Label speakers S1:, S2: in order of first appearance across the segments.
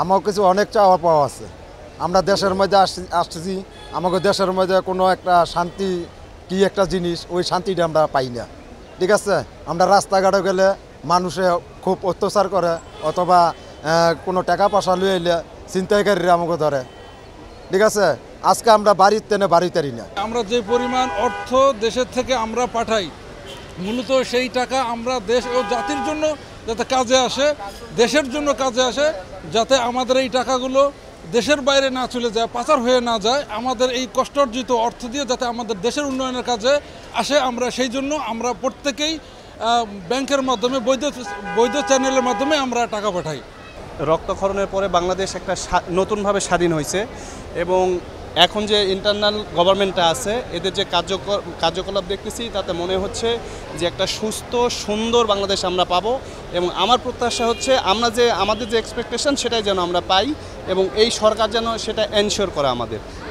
S1: আমার কিছু অনেক চাওয়া পাওয়া আছে। আমরা দেশের মধ্যে আসতেছি, আমাকে দেশের মধ্যে কোনো একটা শান্তি কি একটা জিনিস, ওই শান্তিটা আমরা পাই না। ঠিক আছে, আমরা রাস্তাঘাটে গেলে মানুষে খুব অত্যাচার করে, অথবা কোনো টাকা পয়সা লুয়ে এলে ছিনতাইকারীরা আমাকে ধরে। ঠিক আছে, আজকে আমরা বাড়িতে বাড়িতেই না।
S2: আমরা যে পরিমাণ অর্থ দেশের থেকে আমরা পাঠাই, মূলত সেই টাকা আমরা দেশ ও জাতির জন্য যাতে কাজে আসে, দেশের জন্য কাজে আসে, যাতে আমাদের এই টাকাগুলো দেশের বাইরে না চলে যায়, পাচার হয়ে না যায়, আমাদের এই কষ্টার্জিত অর্থ দিয়ে যাতে আমাদের দেশের উন্নয়নের কাজে আসে, আমরা সেই জন্য আমরা প্রত্যেকেই ব্যাংকের মাধ্যমে বৈধ চ্যানেলের মাধ্যমে আমরা টাকা পাঠাই।
S3: রক্তক্ষরণের পরে বাংলাদেশ একটা নতুনভাবে স্বাধীন হয়েছে এবং এখন যে ইন্টারনাল গভর্নমেন্টটা আছে, এদের যে কার্যকলাপ দেখতেছি তাতে মনে হচ্ছে যে একটা সুস্থ সুন্দর বাংলাদেশ আমরা পাবো। এবং আমার প্রত্যাশা হচ্ছে আমাদের যে এক্সপেকটেশন সেটাই যেন আমরা পাই এবং এই সরকার যেন সেটা এনশিওর করে।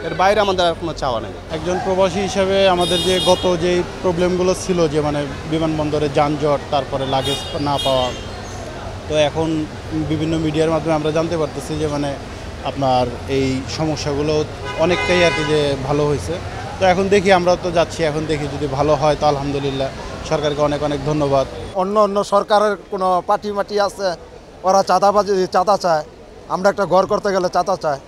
S3: এর বাইরে আমাদের আর কোনো চাওয়া নেই।
S4: একজন প্রবাসী হিসাবে আমাদের যে গত যে প্রবলেমগুলো ছিল, যে মানে বিমানবন্দরে যানজট, তারপরে লাগেজ না পাওয়া, তো এখন বিভিন্ন মিডিয়ার মাধ্যমে আমরা জানতে পারতেছি যে মানে আপনার এই সমস্যাগুলো অনেকটাই আর কি যে ভালো হয়েছে। তো এখন দেখি, আমরা তো যাচ্ছি, এখন দেখি যদি ভালো হয় তো আলহামদুলিল্লাহ, সরকারকে অনেক অনেক ধন্যবাদ।
S1: অন্য সরকারের কোনো পার্টি মাটি আছে, ওরা চাঁদা চায়, আমরা একটা ঘর করতে গেলে চাঁদা চায়।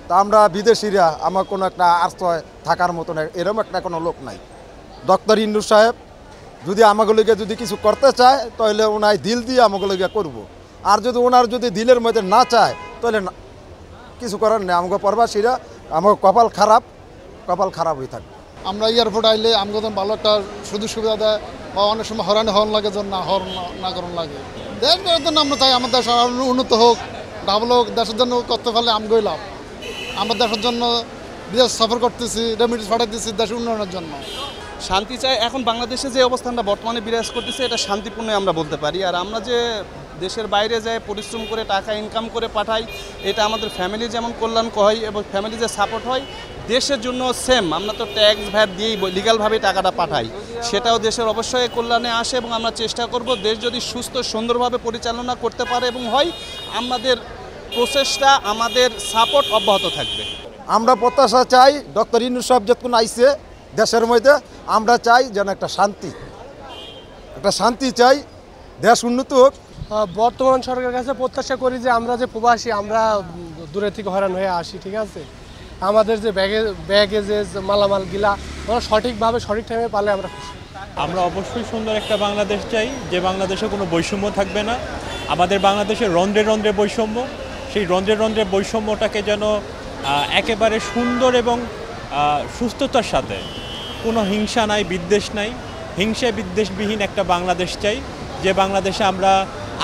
S1: তা আমরা বিদেশিরা আমার কোনো একটা আশ্রয় থাকার মতন এরকম একটা কোনো লোক নাই। ডক্টর ইন্নুস সাহেব যদি আমাগুলোকে যদি কিছু করতে চায়, তাহলে ওনার দিল দিয়ে আমাগুলোকে করবো। আর যদি ওনার যদি দিলের মধ্যে না চায়, তাহলে কিছু করার নেই। আমাকে প্রবাসীরা আমার কপাল খারাপ হয়ে থাকে।
S5: আমরা এয়ারপোর্ট আইলে আমাকে ভালো একটা সুযোগ সুবিধা দেয়, বা অনেক সময় হরানি হরণ লাগে, যেন না করণ লাগে। দেশের জন্য আমরা চাই আমার দেশ আরও উন্নত হোক, ডাবল হোক। দেশের জন্য করতে পারলে আমগোই লাভ। আমরা দেশের জন্য বিদেশ সফর করতেছি, রেমিটেন্স পাঠাইতেছি দেশের উন্নয়নের জন্য।
S3: শান্তি চাই। এখন বাংলাদেশে যে অবস্থানটা বর্তমানে বিরাজ করতেছে, এটা শান্তিপূর্ণ আমরা বলতে পারি। আর আমরা যে দেশের বাইরে যায় পরিশ্রম করে টাকা ইনকাম করে পাঠাই, এটা আমাদের ফ্যামিলি যেমন কল্যাণ হয় এবং ফ্যামিলি যে সাপোর্ট হয়, দেশের জন্য সেম। আমরা তো ট্যাক্স ভ্যাট দিয়েই লিগালভাবে টাকাটা পাঠাই, সেটাও দেশের অবশ্যই কল্যাণে আসে। এবং আমরা চেষ্টা করব দেশ যদি সুস্থ সুন্দরভাবে পরিচালনা করতে পারে এবং হয়, আমাদের প্রচেষ্টা, আমাদের সাপোর্ট অব্যাহত থাকবে।
S1: আমরা প্রত্যাশা চাই ডক্টর ইন্নুস সাহেব যখন আইসে দেশের মধ্যে, আমরা চাই যেন একটা শান্তি চাই, দেশ উন্নত হোক।
S6: বর্তমান সরকারের কাছে প্রত্যাশা করি যে আমরা যে প্রবাসী, আমরা দূরে থেকে হয়রান হয়ে আসি, ঠিক আছে, আমাদের যে ব্যাগে যে মালামালগুলা ওরা সঠিকভাবে সঠিক টাইমে পালে আমরা খুশি।
S7: আমরা অবশ্যই সুন্দর একটা বাংলাদেশ চাই, যে বাংলাদেশে কোনো বৈষম্য থাকবে না। আমাদের বাংলাদেশের রন্ধ্রে বৈষম্য, সেই রন্ধ্রে বৈষম্যটাকে যেন একেবারে সুন্দর এবং সুস্থতার সাথে, কোনো হিংসা নাই, বিদ্বেষ নাই, হিংসা বিদ্বেষবিহীন একটা বাংলাদেশ চাই, যে বাংলাদেশে আমরা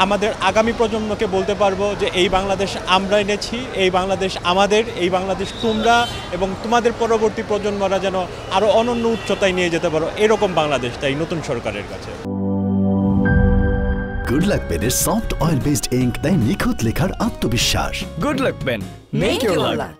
S7: আমাদের আগামী প্রজন্মকে বলতে পারবো যে এই বাংলাদেশ আমরা এনেছি, এই বাংলাদেশ আমাদের, এই বাংলাদেশ তোমরা এবং তোমাদের পরবর্তী প্রজন্মরা যেন আরও অনন্য উচ্চতায় নিয়ে যেতে পারো, এরকম বাংলাদেশ চাই নতুন সরকারের কাছে।
S8: গুড লাক পেনের সফট অয়েল বেসড ইঙ্ক দেয় নিখুঁত লেখার আত্মবিশ্বাস।
S9: Good luck pen, make your lakh.